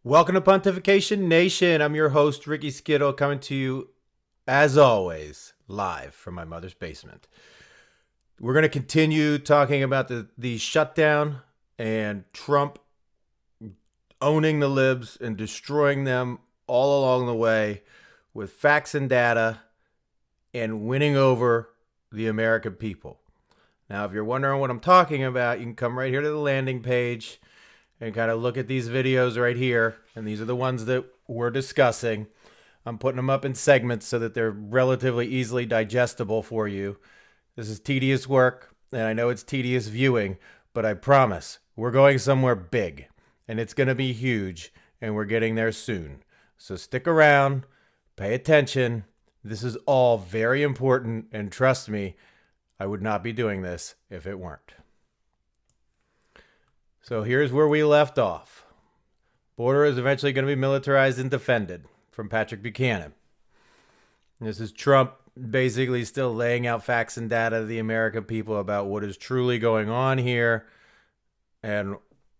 Welcome to Pontification Nation. I'm your host, Ricky Skittle, coming to you, as always, live from my mother's basement. We're going to continue talking about the shutdown and Trump owning the libs and destroying them all along the way with facts and data and winning over the American people. Now, if you're wondering what I'm talking about, you can come right here to the landing page and kind of look at these videos right here. And these are the ones that we're discussing. I'm putting them up in segments so that they're relatively easily digestible for you. This is tedious work, and I know it's tedious viewing, but I promise we're going somewhere big, and it's going to be huge, and we're getting there soon. So stick around, pay attention. This is all very important, and trust me, I would not be doing this if it weren't. So here's where we left off. Border is eventually going to be militarized and defended, from Patrick Buchanan. This is Trump basically still laying out facts and data to the American people about what is truly going on here and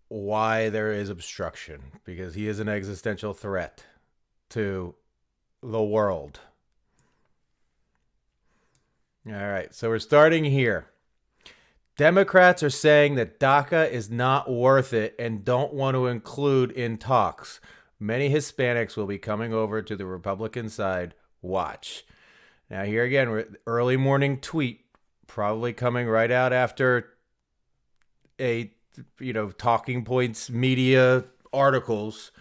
why there is obstruction, because he is an existential threat to the world. All right, so we're starting here. Democrats are saying that DACA is not worth it and don't want to include in talks. Many Hispanics will be coming over to the Republican side. Watch. Now here again, early morning tweet, probably coming right out after a, talking points media articles.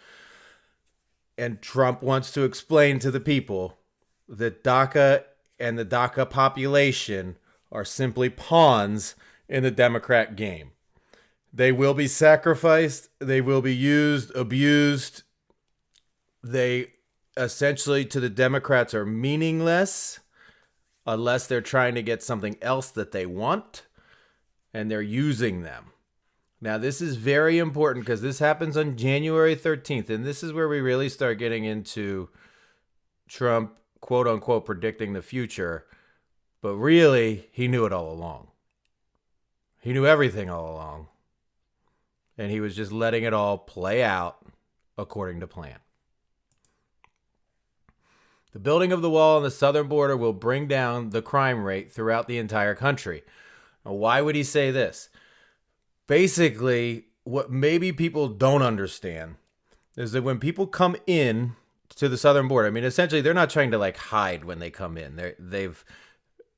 And Trump wants to explain to the people that DACA and the DACA population are simply pawns in the Democrat game. They will be sacrificed. They will be used, abused. They essentially, to the Democrats, are meaningless unless they're trying to get something else that they want, and they're using them. Now, this is very important because this happens on January 13th, and this is where we really start getting into Trump, quote unquote, predicting the future. But really, he knew it all along. He knew everything all along. And he was just letting it all play out according to plan. The building of the wall on the southern border will bring down the crime rate throughout the entire country. Now, why would he say this? Basically, what maybe people don't understand is that when people come in to the southern border, I mean, essentially, they're not trying to hide when they come in.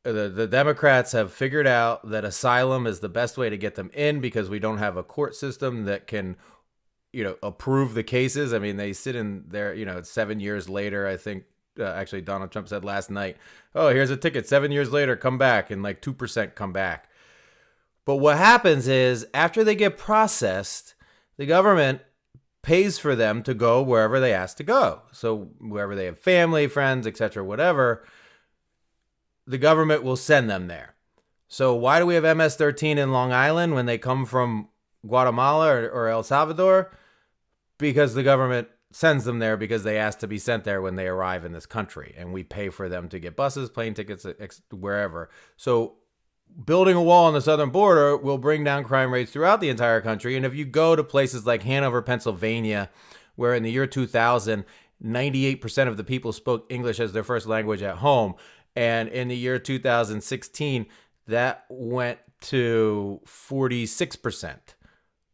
The Democrats have figured out that asylum is the best way to get them in because we don't have a court system that can, approve the cases. I mean, they sit in there, it's 7 years later, I think. Actually, Donald Trump said last night, oh, here's a ticket. 7 years later, come back. And 2% come back. But what happens is after they get processed, the government pays for them to go wherever they ask to go. So wherever they have family, friends, etc., whatever, the government will send them there. So why do we have MS-13 in Long Island when they come from Guatemala or El Salvador? Because the government sends them there because they asked to be sent there when they arrive in this country. And we pay for them to get buses, plane tickets, wherever. So building a wall on the southern border will bring down crime rates throughout the entire country. And if you go to places like Hanover, Pennsylvania, where in the year 2000, 98% of the people spoke English as their first language at home. And in the year 2016, that went to 46%.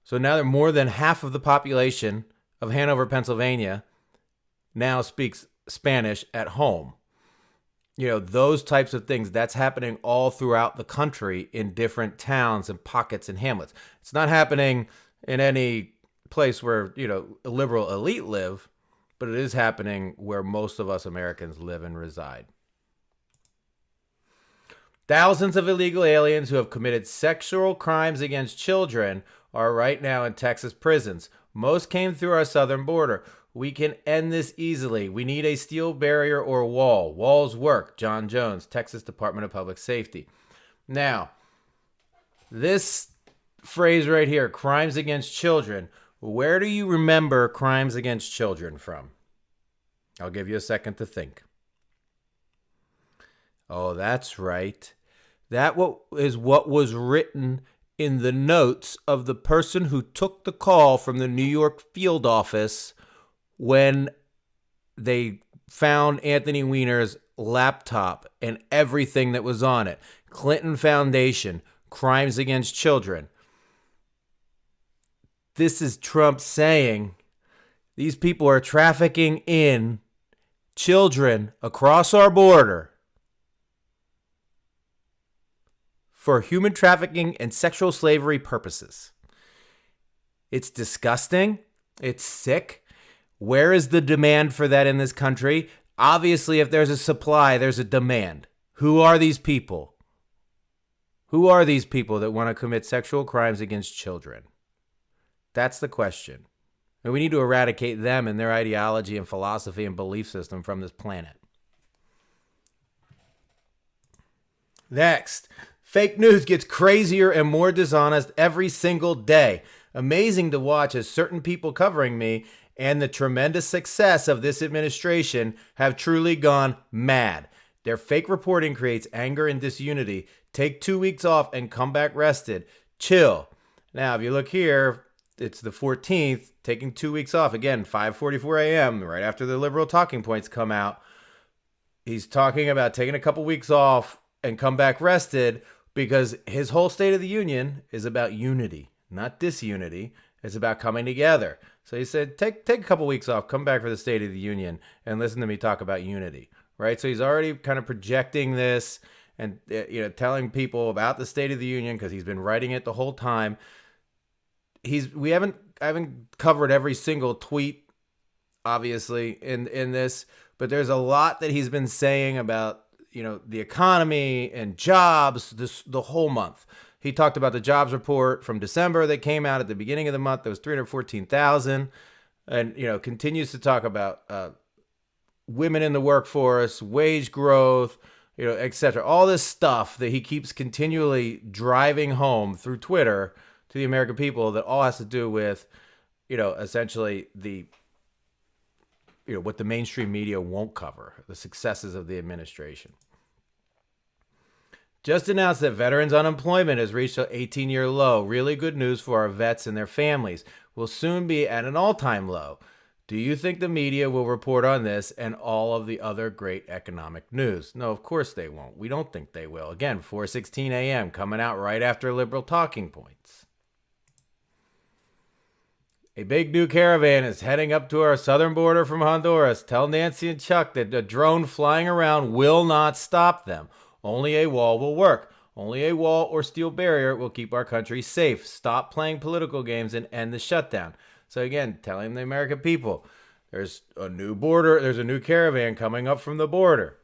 So now more than half of the population of Hanover, Pennsylvania now speaks Spanish at home. Those types of things, that's happening all throughout the country in different towns and pockets and hamlets. It's not happening in any place where, a liberal elite live, but it is happening where most of us Americans live and reside. Thousands of illegal aliens who have committed sexual crimes against children are right now in Texas prisons. Most came through our southern border. We can end this easily. We need a steel barrier or wall. Walls work. John Jones, Texas Department of Public Safety. Now, this phrase right here, crimes against children, where do you remember crimes against children from? I'll give you a second to think. Oh, that's right. That is what was written in the notes of the person who took the call from the New York field office when they found Anthony Weiner's laptop and everything that was on it. Clinton Foundation, crimes against children. This is Trump saying these people are trafficking in children across our border for human trafficking and sexual slavery purposes. It's disgusting. It's sick. Where is the demand for that in this country? Obviously, if there's a supply, there's a demand. Who are these people? Who are these people that want to commit sexual crimes against children? That's the question. And we need to eradicate them and their ideology and philosophy and belief system from this planet. Next, fake news gets crazier and more dishonest every single day. Amazing to watch as certain people covering me and the tremendous success of this administration have truly gone mad. Their fake reporting creates anger and disunity. Take 2 weeks off and come back rested. Chill. Now, if you look here, it's the 14th, taking 2 weeks off. Again, 5:44 a.m., right after the liberal talking points come out. He's talking about taking a couple weeks off and come back rested because his whole State of the Union is about unity, not disunity. It's about coming together. So he said, take a couple weeks off, come back for the State of the Union, and listen to me talk about unity, right? So he's already kind of projecting this and telling people about the State of the Union because he's been writing it the whole time. I haven't covered every single tweet, obviously, in this, but there's a lot that he's been saying about the economy and jobs the whole month. He talked about the jobs report from December that came out at the beginning of the month. That was 314,000, and continues to talk about women in the workforce, wage growth, etc. All this stuff that he keeps continually driving home through Twitter to the American people that all has to do with, essentially what the mainstream media won't cover, the successes of the administration. Just announced that veterans' unemployment has reached an 18-year low. Really good news for our vets and their families. Will soon be at an all-time low. Do you think the media will report on this and all of the other great economic news? No, of course they won't. We don't think they will. Again, 4:16 a.m. coming out right after liberal talking points. A big new caravan is heading up to our southern border from Honduras. Tell Nancy and Chuck that a drone flying around will not stop them. Only a wall will work. Only a wall or steel barrier will keep our country safe. Stop playing political games and end the shutdown. So again, telling the American people, there's a new border, there's a new caravan coming up from the border.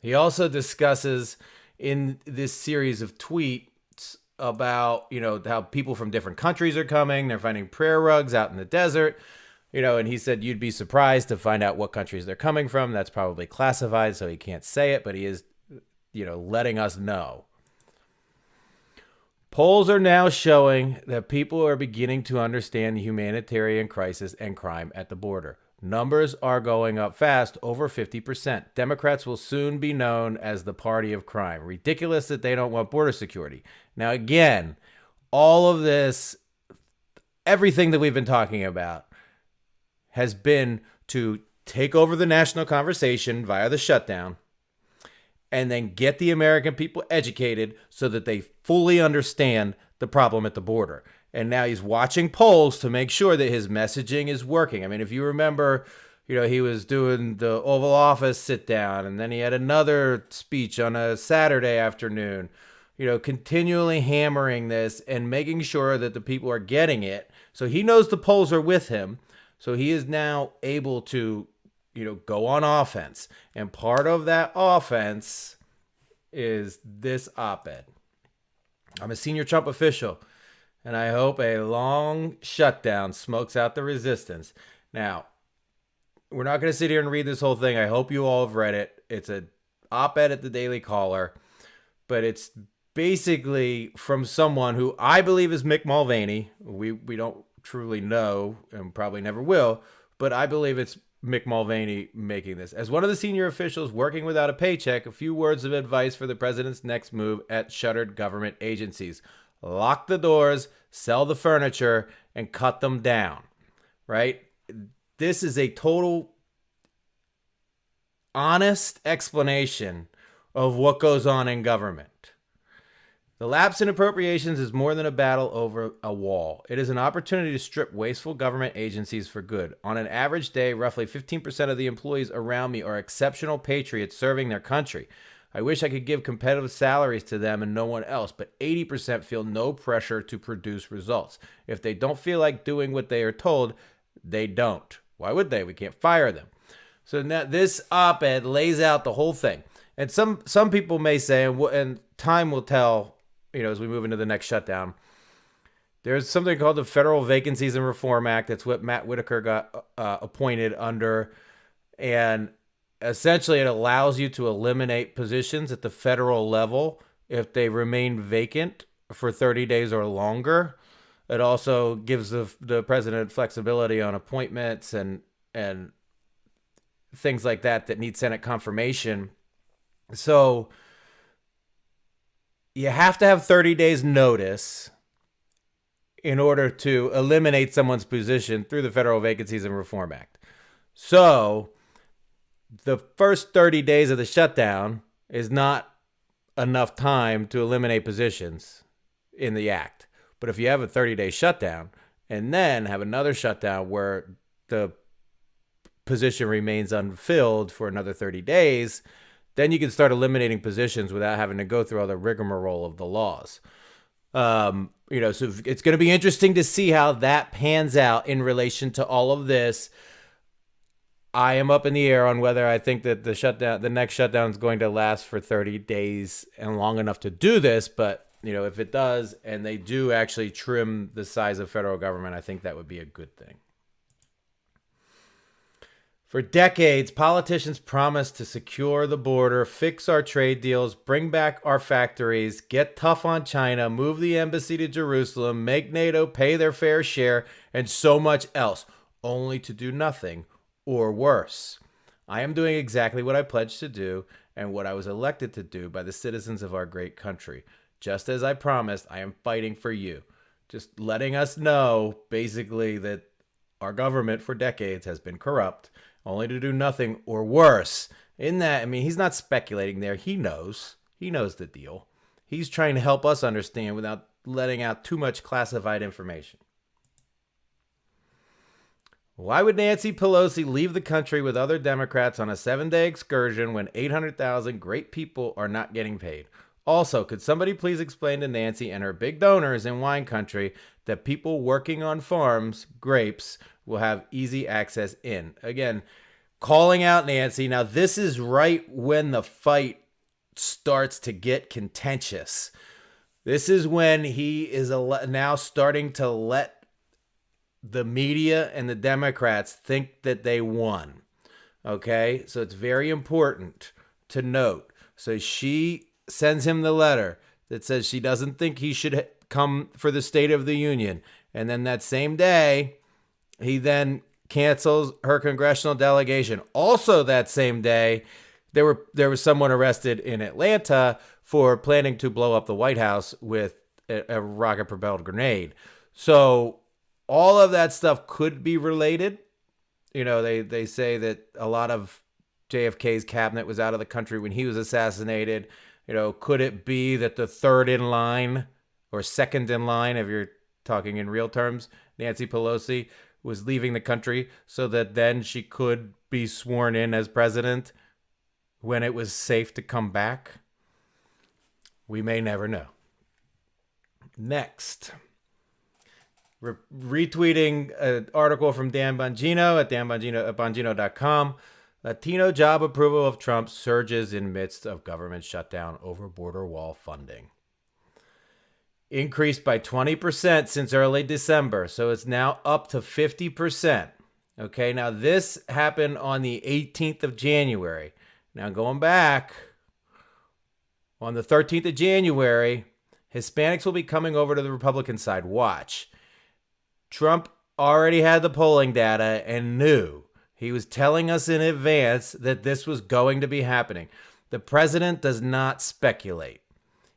He also discusses in this series of tweets about, how people from different countries are coming. They're finding prayer rugs out in the desert. And he said you'd be surprised to find out what countries they're coming from. That's probably classified, so he can't say it, but he is letting us know. Polls are now showing that people are beginning to understand the humanitarian crisis and crime at the border. Numbers are going up fast, over 50%. Democrats will soon be known as the party of crime. Ridiculous that they don't want border security. Now, again, all of this, everything that we've been talking about has been to take over the national conversation via the shutdown, and then get the American people educated so that they fully understand the problem at the border. And now he's watching polls to make sure that his messaging is working. I mean, if you remember, he was doing the Oval Office sit down, and then he had another speech on a Saturday afternoon, continually hammering this and making sure that the people are getting it. So he knows the polls are with him. So he is now able to go on offense. And part of that offense is this op-ed. I'm a senior Trump official, and I hope a long shutdown smokes out the resistance. Now, we're not going to sit here and read this whole thing. I hope you all have read it. It's an op-ed at the Daily Caller, but it's basically from someone who I believe is Mick Mulvaney. We don't truly know and probably never will, but I believe it's Mick Mulvaney making this. As one of the senior officials working without a paycheck, a few words of advice for the president's next move at shuttered government agencies. Lock the doors, sell the furniture, and cut them down, right? this is a total honest explanation of what goes on in government. The lapse in appropriations is more than a battle over a wall. It is an opportunity to strip wasteful government agencies for good. On an average day, roughly 15% of the employees around me are exceptional patriots serving their country. I wish I could give competitive salaries to them and no one else, but 80% feel no pressure to produce results. If they don't feel like doing what they are told, they don't. Why would they? We can't fire them. So now this op-ed lays out the whole thing. And some people may say, and time will tell, as we move into the next shutdown, there's something called the Federal Vacancies and Reform Act. That's what Matt Whitaker got appointed under. And essentially it allows you to eliminate positions at the federal level if they remain vacant for 30 days or longer. It also gives the president flexibility on appointments and things like that need Senate confirmation. So you have to have 30 days notice in order to eliminate someone's position through the Federal Vacancies and Reform Act. So the first 30 days of the shutdown is not enough time to eliminate positions in the act. But if you have a 30-day shutdown and then have another shutdown where the position remains unfilled for another 30 days, then you can start eliminating positions without having to go through all the rigmarole of the laws. So it's going to be interesting to see how that pans out in relation to all of this. I am up in the air on whether I think that the next shutdown is going to last for 30 days and long enough to do this. But, if it does and they do actually trim the size of federal government, I think that would be a good thing. For decades, politicians promised to secure the border, fix our trade deals, bring back our factories, get tough on China, move the embassy to Jerusalem, make NATO pay their fair share, and so much else, only to do nothing or worse. I am doing exactly what I pledged to do and what I was elected to do by the citizens of our great country. Just as I promised, I am fighting for you. Just letting us know, basically, that our government for decades has been corrupt, only to do nothing or worse. In that, he's not speculating there. He knows. He knows the deal. He's trying to help us understand without letting out too much classified information. Why would Nancy Pelosi leave the country with other Democrats on a 7-day excursion when 800,000 great people are not getting paid? Also, could somebody please explain to Nancy and her big donors in wine country that people working on farms, grapes, will have easy access in? Again, calling out Nancy. Now, this is right when the fight starts to get contentious. This is when he is now starting to let the media and the Democrats think that they won. Okay? So it's very important to note. So she sends him the letter that says she doesn't think he should come for the State of the Union. And then that same day, he then cancels her congressional delegation. Also that same day, there was someone arrested in Atlanta for planning to blow up the White House with a rocket-propelled grenade. So all of that stuff could be related. They say that a lot of JFK's cabinet was out of the country when he was assassinated. Could it be that the third in line or second in line, if you're talking in real terms, Nancy Pelosi was leaving the country so that then she could be sworn in as president when it was safe to come back? We may never know. Next, retweeting an article from Dan Bongino at Bongino.com. Latino job approval of Trump surges in midst of government shutdown over border wall funding. Increased by 20% since early December, so it's now up to 50%. Okay, now this happened on the 18th of January. Now going back, on the 13th of January, Hispanics will be coming over to the Republican side. Watch. Trump already had the polling data and knew. He was telling us in advance that this was going to be happening. The president does not speculate.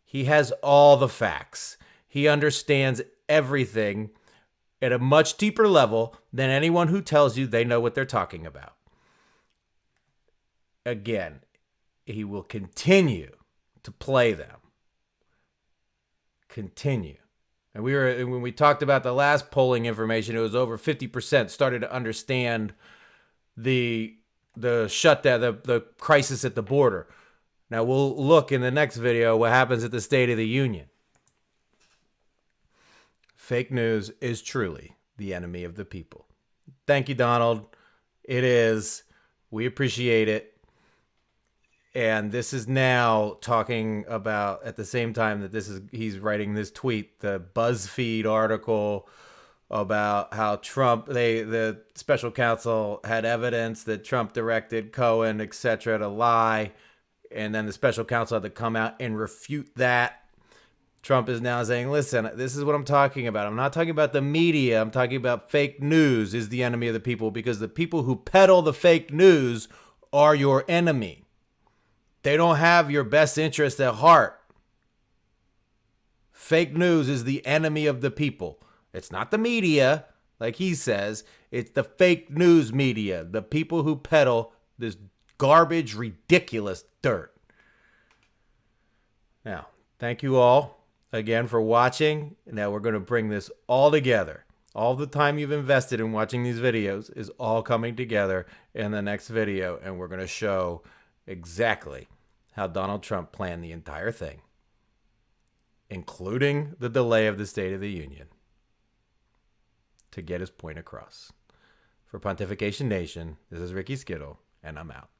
He has all the facts. He understands everything at a much deeper level than anyone who tells you they know what they're talking about. Again, he will continue to play them. Continue. And when we talked about the last polling information, it was over 50% started to understand the shutdown, the crisis at the border. Now we'll look in the next video what happens at the State of the Union. Fake news is truly the enemy of the people. Thank you, Donald. It is. We appreciate it. And this is now talking about, at the same time that he's writing this tweet, the BuzzFeed article about how the special counsel had evidence that Trump directed Cohen, etc., to lie. And then the special counsel had to come out and refute that. Trump is now saying, listen, this is what I'm talking about. I'm not talking about the media. I'm talking about fake news is the enemy of the people, because the people who peddle the fake news are your enemy. They don't have your best interest at heart. Fake news is the enemy of the people. It's not the media, like he says. It's the fake news media, the people who peddle this garbage, ridiculous dirt. Now, thank you all again for watching. Now we're going to bring this all together. All the time you've invested in watching these videos is all coming together in the next video, and we're going to show exactly how Donald Trump planned the entire thing, including the delay of the State of the Union, to get his point across. For Pontification Nation, this is Ricky Skittle, and I'm out.